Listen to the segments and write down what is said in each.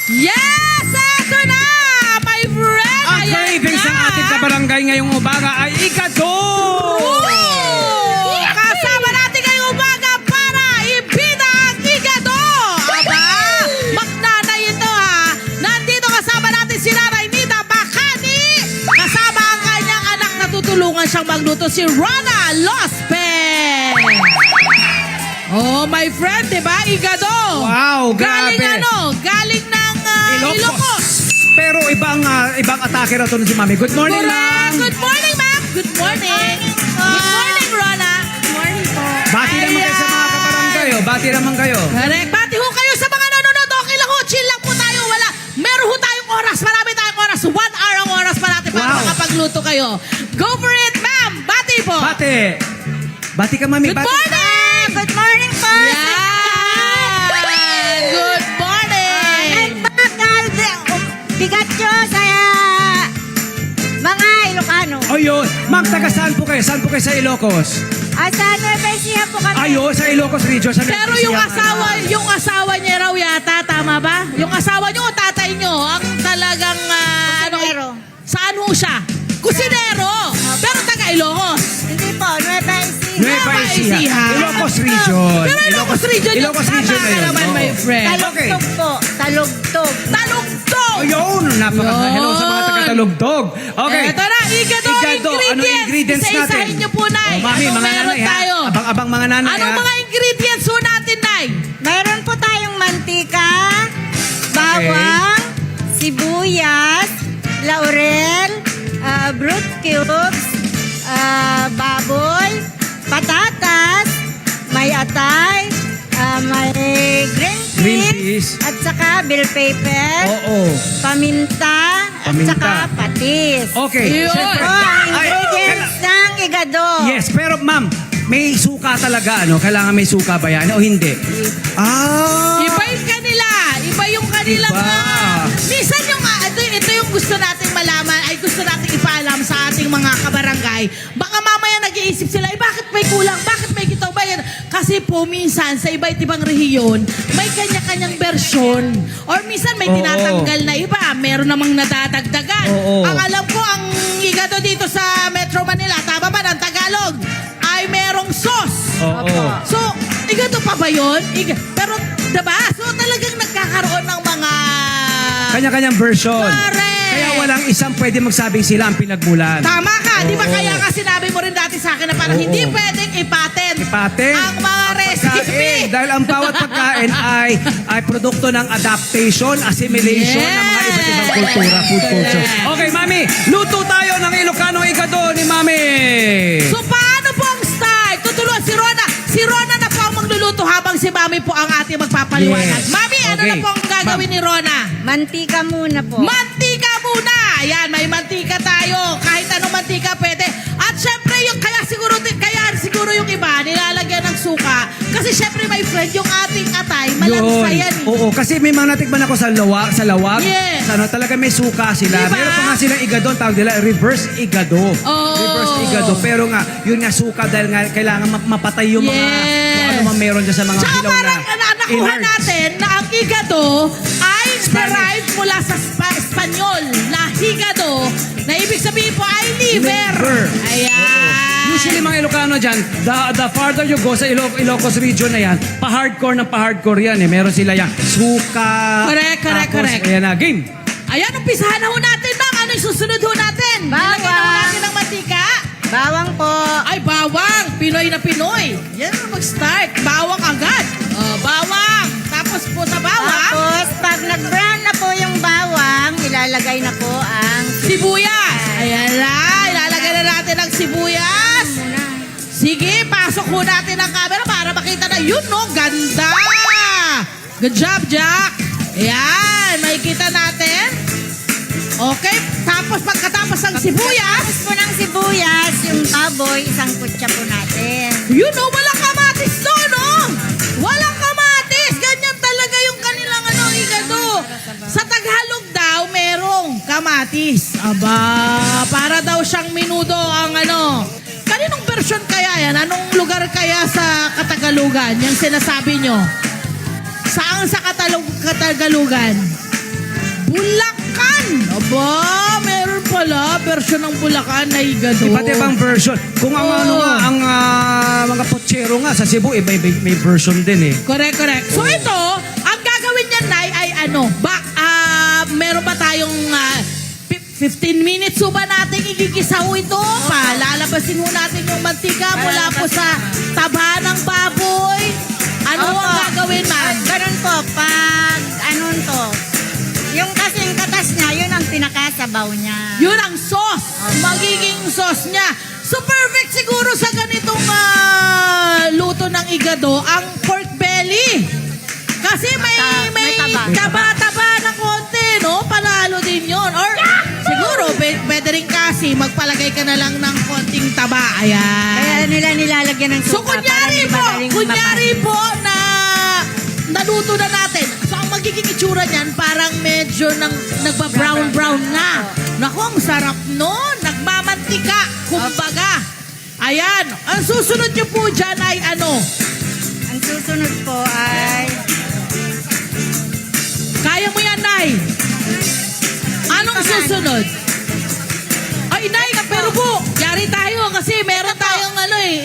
Yes! Eto na! My friend! Ang cravings ng ating kabarangay ngayong umaga ay ikado! Kasama natin ngayong umaga para ibida ang ikado! Aba, magnanay ito ha! Nandito kasama natin si Nanay Nita Bacani! Kasama ang kanyang anak na tutulungan siyang magluto, si Rona Lospe! Oh, my friend, di ba? Igado! Wow, grabe! Galing ng Ilocos! Pero ibang atake na to si Mami. Good morning, ma'am! Good morning, ma'am! Good morning! Good morning, Rona! Good morning po. Bati naman kayo sa mga kabarangay, oh. Bati naman kayo. Correct. Bati ho kayo sa mga nanonood. Okay lang ho. Chill lang po tayo. Meron ho tayong oras. Marami tayong oras. 1 hour ang oras pa natin para makapagluto kayo. Go for it, ma'am! Bati po! Bati! Bati ka, Mami. Good Bati. morning! Good morning po. Yan! Good morning! Bigat nyo sa mga Ilocano. O yun. Ma'am, taga saan po kayo? Saan po kayo sa Ilocos? Sa Nueva Ecija po kami. Ayun, sa Ilocos region. Sa Pero yung asawa niya raw yata, tama ba? Yung asawa niyo o tatay niyo, ang talagang, Kusinero. saan ho siya? Kusinero! Pero taga Ilocos. Hindi po, Nueva Ecija. Nueva Ecija. Ilocos region. Pero Ilocos region yung Ilocos region na tama yun. ka naman, Oo. my friend. Okay. Talugtog po. Talugtog. Talugtog! Ayun, hello sa mga taga-talugtog. Okay. Eto na, igado, Anong ingredients natin? Isa-isahin niyo po, Nay. Oh, Mami, Anong mga meron nanay, ha? tayo? Abang-abang mga nanay, Anong ha? mga ingredients po natin, Nay? Mayroon po tayong mantika, bawang, sibuyas, laurel, fruit cubes, baboy, patatas, may atay, may green Green peas, peas. at saka bell pepper, Oo. paminta, at Paminta. saka patis. Okay. Yun. Siyempre. Ito ang Ay, ingredients ng igado. Yes, pero ma'am, may suka talaga, ano? Kailangan may suka ba yan o hindi? Iba yung kanila. Iba yung kanilang... Iba. Minsan yung... ito yung gusto nating malaman, ay gusto nating ipaalam sa ating mga kabarangay. Baka mamaya nag-iisip sila, bakit may kulang? Bakit may gito ba yan? Kasi po minsan sa iba't ibang rehiyon, may kanya-kanyang bersyon. Or minsan may Oo. tinatanggal na iba. Meron namang nadadagdagan. Oo. Ang alam ko, ang igado dito sa Metro Manila, tama ba ng Tagalog, ay merong sauce. Oo. So, igado pa ba yun? Pero, diba? So, talagang nagkakaroon ng mga... Kanya-kanyang version. Correct. Kaya walang isang pwede magsabing sila ang pinagmulan. Tama ka. Di ba Oo. kaya ka sinabi mo rin dati sa akin na parang Oo. hindi pwedeng ipatent Patent. ang mga recipe. Pagkain. Dahil ang bawat pagkain ay produkto ng adaptation, assimilation ng mga iba't ibang kultura, food culture. Okay, Mami, luto tayo ng Ilocano igado ni Mami. So, paano po ang start? Tutulungan si Rona. Si Rona na po ang magluluto habang si Mami po ang ating magpapaliwanag. Yes. Mami, ano Okay. na po ang gagawin ni Rona? Mantika muna po. Mantika muna! Ayan, may mantika tayo. Kahit anong mantika pwede. At syempre, kaya siguro yung iba, nilalagyan ng suka. Kasi syempre, my friend, yung ating atay, malansa yan. Oo, kasi may mga natikman ako sa lawag. Yes. Sa ano, talaga may suka sila. Diba? Meron pa nga silang igado, ang tawag nila, reverse igado. Oo. Reverse igado. Pero nga, yun nga suka dahil nga kailangan mapatay yung mga, Yes. kung ano man meron dyan sa mga Tsaka hilaw na parang nakuha innards. natin na ang higado ay derived mula sa Espanyol na higado na ibig sabihin po ay liver. Liver. Ayan. Usually mga Ilocano dyan, the farther you go sa Ilocos region na yan, pa-hardcore yan eh. Meron sila yan. Suka. Correct. Ayan na, game. Ayan, umpisahan na ho natin, ma'am. Ano yung susunod ho natin? Bawang. Nilagyan na ho natin ng mantika. Bawang po. Ay, bawang. Pinoy na Pinoy. Yan na mag-start. Bawang agad. Bawang. Tapos po sa bawang, Tapos, pag nag-brown na po yung bawang, ilalagay na po ang sibuyas. Ayan na. Ilalagay na natin ang sibuyas. Sige, pasok ho natin ang camera para makita na yun, no? Ganda! Good job, Jack. Ayan, makikita natin. Okay, tapos pagkatapos ng sibuyas, Tapos po ng sibuyas, yung baboy, isang kutsa po natin. yun, no? Walang kamatis to, no? Walang kamatis. Ganyan talaga yung kanilang igado. Sa Tagalog daw, merong kamatis. Aba, para daw siyang minudo ang Kaninong version kaya yan? Anong lugar kaya sa Katagalugan? Yung sinasabi nyo? Saan sa Katagalugan? Bulacan. Aba, meron pala version ng Bulacan na higado. Iba't ibang version. Kung ang Oo. ano nga, ang mga potsero nga sa Cebu, may version din eh. Correct. So ito, ang gagawin niyan, Nay, ay ano, meron pa tayong 15 minutes so ba natin igigisaw ito? Lalabasin mo natin yung mantika mula po sa taba ng baboy. Ano Opo. ang gagawin, ma'am? Ganun po, pag yung kasing katas niya, yun ang pinakasabaw niya. Yun ang sauce. Magiging sauce niya. So perfect siguro sa ganitong luto ng igado, ang pork belly. Kasi may taba. taba ng konti, no? Panalo din yun. Or siguro, pwede rin kasi magpalagay ka na lang ng konting taba. Kaya Ayan. nila nilalagyan ng So suka para kunyari po na naluto na natin. So ang magiging itsura niyan, parang medyo nagba-brown na. Naku, ang sarap nun. Nagmamantika, kumbaga. Ayan. Ang susunod niyo po dyan ay ano? Ang susunod po ay Kaya mo yan, Nay. Anong susunod? Ay, Nay, pero po, yari tayo kasi meron tayong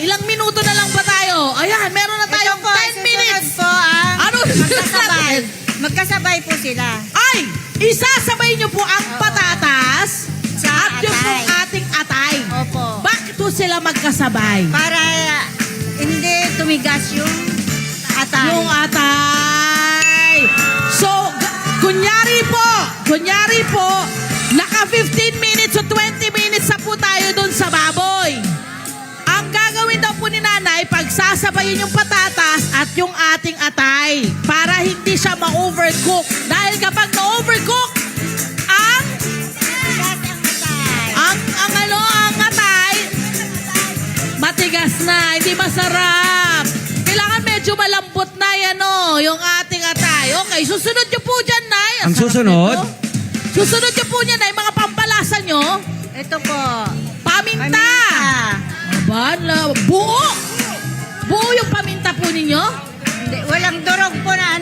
ilang minuto na lang ba tayo? Ayan, meron na tayong 10 minutes. po ang Ano? magkasabay. Magkasabay po sila. Ay, isasabay niyo po ang patatas Sa at yung atay. pong ating atay. Opo. Bakit po sila magkasabay? Para hindi tumigas yung atay. Yung atay. So, kunyari po, naka 15 minutes o 20 minutes na po tayo dun sa baboy. Ang gagawin daw po ni Nanay, pagsasabayin yung patatas at yung ating atay para hindi siya ma-overcook. Dahil kapag na-overcook, ang atay, matigas na, hindi masarap. Kailangan medyo malambot na yung ating atay. Okay, susunod nyo po dyan, Nay. Ang sarap susunod? nito. Susunod nyo po niya, Nay, mga pampalasa nyo, Ito po. paminta. Aba, buo. Buo yung paminta po ninyo? Hindi, walang durog po na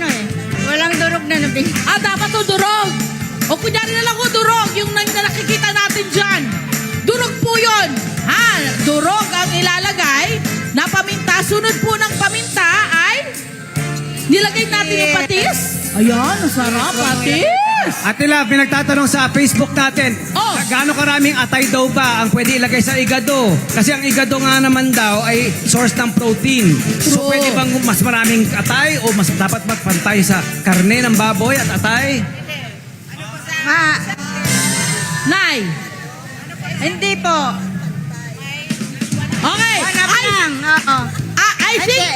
Walang durog na nabing. Dapat to durog. O kunyari na lang ko durog, yung nakikita natin dyan. Durog po yun. Durog ang ilalagay na paminta. Sunod po ng paminta ay nilagay natin yung patis. Ayan, masarap, patis. Ate Love, may nagtatanong sa Facebook natin, Oh. gaano karaming atay daw ba ang pwede ilagay sa igado? Kasi ang igado nga naman daw ay source ng protein. So True. pwede bang mas maraming atay o mas dapat magpantay sa karne ng baboy at atay? Nay, Hindi po. okay. Oo. I think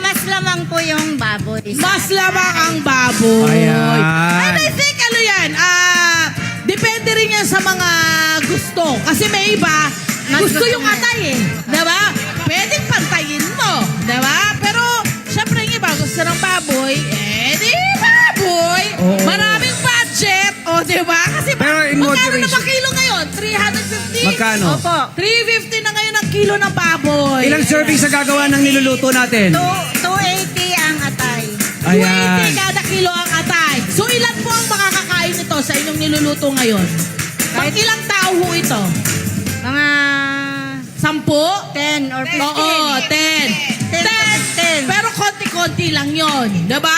Mas lamang po yung baboy. mas lamang ang baboy. Ayan. And I think depende rin yan sa mga gusto. Kasi may iba, Mas gusto gusto yung niya. atay eh. Diba? Pwedeng pantayin mo. Diba? Pero, syempre yung iba, gusto ng baboy. Di baboy. Oo. Maraming budget. O, diba? Kasi Pero in magkano na moderation. ba kilo ngayon? 350? Magkano? Opo. 350 na ngayon ang kilo ng baboy. Ilang serving sa gagawa ng niluluto natin? 280 ang atay. 280 Ayan. kada kilo ang atay. So ilan po ang makakakain nito sa inyong niluluto ngayon? Pag ilang tao ho ito? Mga 10? 10 or 15. Oo, 10. 10. Pero konti-konti lang yon, diba?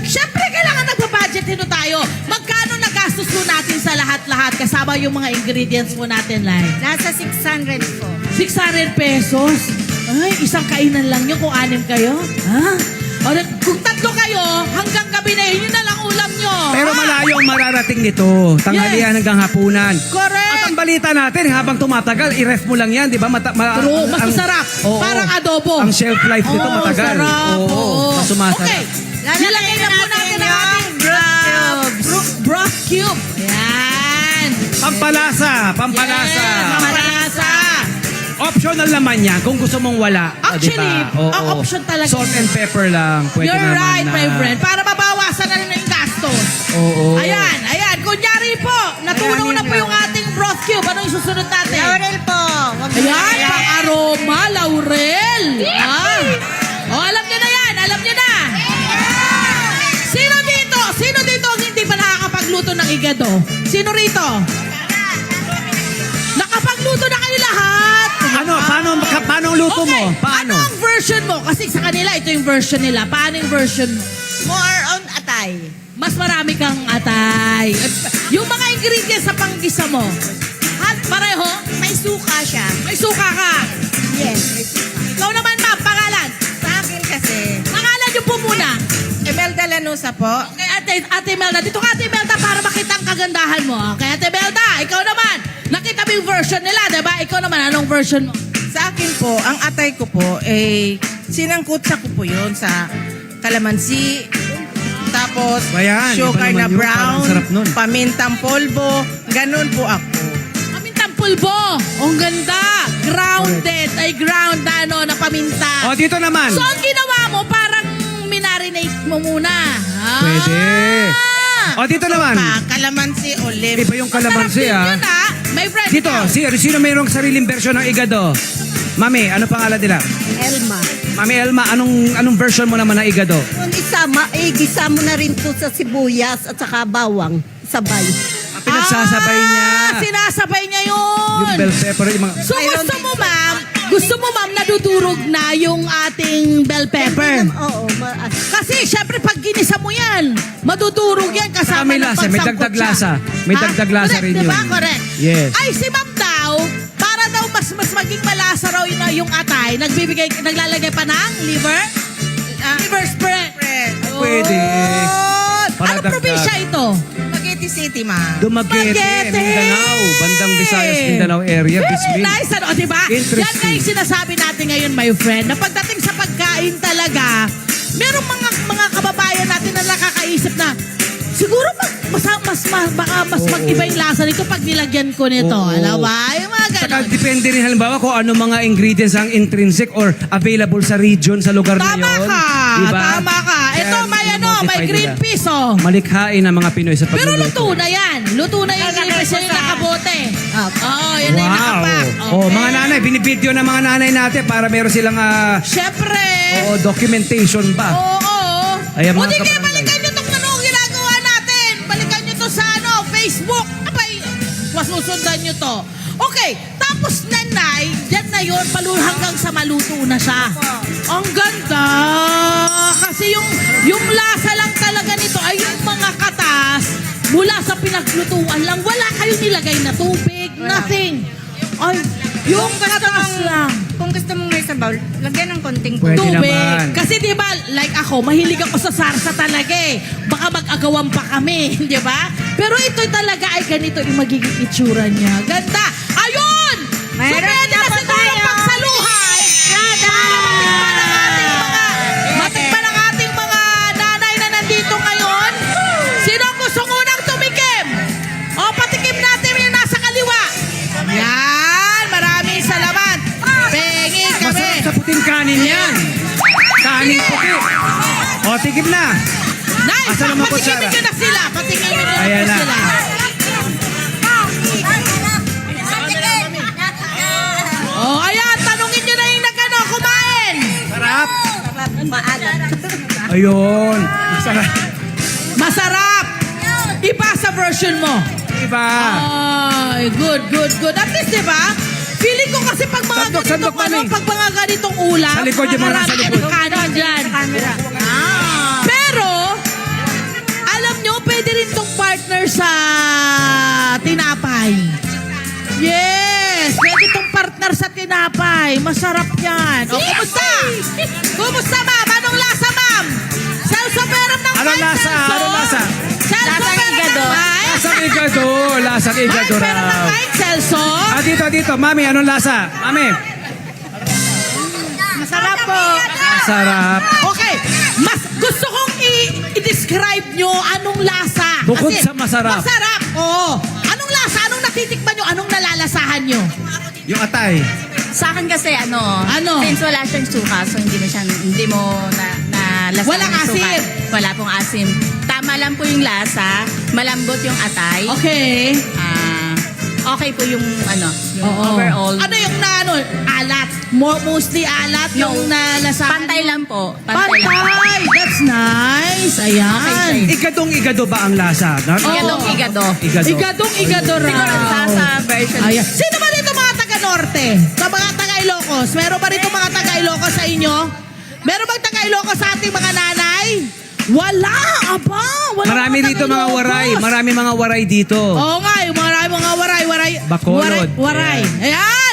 Siyempre, kailangan nagpa-budget nito tayo. Magkano nagastos po natin sa lahat-lahat kasama yung mga ingredients po natin, Lai? Nasa 600 po. 600 pesos? Ay, isang kainan lang yun kung 6 kayo? Ha? O, kung 3 kayo, hanggang gabi na yun na lang ulam nyo. Pero Ha? malayo ang mararating nito. Tanghalian hanggang hapunan. Correct. At ang balita natin, habang tumatagal, i-ref mo lang yan, di ba? True, mas masarap. Parang adobo. Ang shelf life nito Oo, matagal. sarap. Oo, mas sumasarap. Okay. Nilagay na po natin ang ating broth cube. Ayan. Pampalasa, pampalasa. Yes, pampalasa. Optional naman yan kung gusto mong wala. O, di Actually, ba? Oo. ang option talaga Salt yan. and pepper lang. Pwede You're naman right, na. my friend. Para mabawasan na rin yung gastos. Oo. Ayan. Kunyari po, natunaw na po yung ating broth cube. Ano yung susunod natin? Laurel po. Wag mo Ayan, na- pang aroma, laurel. Alam nyo na yan. Alam nyo na. ng igado? Sino rito? Nakapagluto na kayo lahat. Ano? Paano ang luto mo? Paano? Ano ang version mo? Kasi sa kanila, ito yung version nila. Paano yung version mo? More on atay. Mas marami kang atay. Yung mga ingredients sa panggisa mo, pareho, May suka siya. may suka ka. Yes, may suka. Ikaw naman, ma'am, pangalan. Sa akin kasi, Pangalan niyo po muna. Emelda Lanusa po. Okay, Ate Melda. Dito ka, Ate Melda, para makita ang kagandahan mo. Okay, Ate Melda, ikaw naman. Nakita mo yung version nila, diba? Ikaw naman, anong version mo? Sa akin po, ang atay ko po, sinangkutsa ko po yun sa kalamansi, tapos Ayan, sugar iba na naman yun. brown, Parang sarap nun. pamintang polvo, ganun po ako. Pamintang pulbo. Ang ganda. Grounded. Ay, ground na, na paminta. O, dito naman. So, ang ginawa mo, parang minarinate mo muna. Pwede. O, dito naman. Kalamansi, olive. Iba yung kalamansi, Masarap din ah. yun, May friend Dito, ka. sino mayroong sariling version ng igado? Mami, ano pangalan nila? Elma. Mami Elma, anong version mo naman ng igado? Kung gisa mo na rin to sa sibuyas at saka bawang. Sabay. Pinagsasabay niya. Sinasabay niya yun. Yung bell pepper, yung mga... So, gusto mo, ma'am, nadudurog na yung ating bell pepper. Oo. Kasi, syempre, pag ginisa mo yan, madudurog yan kasama May ng lasa, may pagsangkot dagdag siya. lasa. May Ha? dagdag lasa Correct, rin diba? yun. Correct. Yes. Ay, si ma'am daw, para daw mas maging malasa raw yung atay, naglalagay pa ng liver? Liver spread. Pwede. Ano Para dagdag. probinsya ito? Spaghetti City, ma'am. Dumaguete, Spaghetti! Mindanao, bandang Visayas, Mindanao area, Very Bismin. nice, ano, diba? Interesting. Yan nga yung sinasabi natin ngayon, my friend, na pagdating sa pagkain talaga, merong mga kababayan natin na nakakaisip na, siguro baka mas mag-iba yung lasa nito pag nilagyan ko nito. Oo. Alam ba? Yung mga Saka ganon. depende rin halimbawa kung ano mga ingredients ang intrinsic or available sa region, sa lugar na Tama yun. ka. Diba? Tama ka. Ito, Kaya may modify green nila. peas, oh. Malikhain ang mga Pinoy sa Pero pagluluto. luto na yan. Luto na yung green peas. Yan yung nakabote. Oo, yan na yung Wow. nakapak. Oh, mga nanay, binibideo ng mga nanay natin para meron silang Siyempre. documentation ba? Oo. Ayan, O mga di kaya kabarangay. balikan nyo itong ginagawa natin. Balikan nyo to sa Facebook. Abay, masusundan nyo to. Okay, tapos nanay, yan na yun, hanggang sa maluto na siya. Ang ganda! Kasi yung lasa lang talaga nito ay yung mga katas mula sa pinaglutuan lang. Wala kayong nilagay na tubig, nothing. Ay, yung katas lang. Kung gusto mong may sabaw, lagyan ng konting Pwede Tubig. naman. Kasi di ba, like ako, mahilig ako sa sarsa talaga eh. Baka mag-agawan pa kami, di ba? Pero ito talaga ay ganito yung magiging itsura niya. Ganda! Ayun! Meron so, pwede na na po siguro tayo. pagsaluhay. Matikman ang ating mga nanay na nandito ngayon. Sino ang gustong unang tumikim? O, patikim natin yung nasa kaliwa. Yan! Maraming salamat. Pengi kami. Masarap sa puting kanin yan. Kanin puti. O, tigib na. Nice! Asa naman ko, Patingin Sarah? nyo na sila. Patingin nyo na Ayan na. sila. Oh, ayan. Tanungin nyo na yung kumain. Sarap. maalat. Ayun. Masarap. Masarap. Iba sa version mo. Diba? Ay, good. At least, diba? Feeling ko kasi pag mga Sandok, ganitong mami. pag mga ganitong ulam, Sa likod yung mga nasa marami likod. kang kanin dyan. Pero, alam nyo, pwede rin tong partner sa tinapay. Yes! Pwede tong partner sa tinapay. Masarap yan. O, kumusta? Kumusta, ma'am? Anong lasa, ma'am? Celso Peram ng Anong Mike lasa? Celso? Anong lasa? Celso Lasang Peram ng igado. Mike? Lasang igado. Lasang igado Mike Peram ng raw. Mike Celso? Dito. Mami, anong lasa? Mami. Masarap po. Masarap. Okay, gusto kong i-describe nyo anong lasa. Bukod Kasi sa masarap. Masarap, oo. Anong lasa? Anong natitikman nyo? Anong nalalasahan nyo? Yung atay. Sa akin kasi Ano? since wala siyang suka, so hindi mo na lasa Walang ng suka. asim. Wala pong asim. Tama lang po yung lasa, malambot yung atay. Okay. Okay po yung Oo. overall. Ano yung alat? Mostly alat yung nalasahan? Pantay lang po. Pantay! Pantay lang. That's nice. nice. Ayan. Igadong-igado ba ang lasa? Igadong-igado. Igado. Igadong-igado raw. Siguro sa version. Ayan. Sino ba dito mga taga-Norte? Sa mga taga-Ilocos? Meron ba dito mga taga-Ilocos sa inyo? Meron bang taga-Ilocos sa ating mga nanay? Wala! Aba! Wala Marami dito mga waray. Marami mga waray dito. Oo nga, yung mga waray. Bacolod. Waray. Ayan!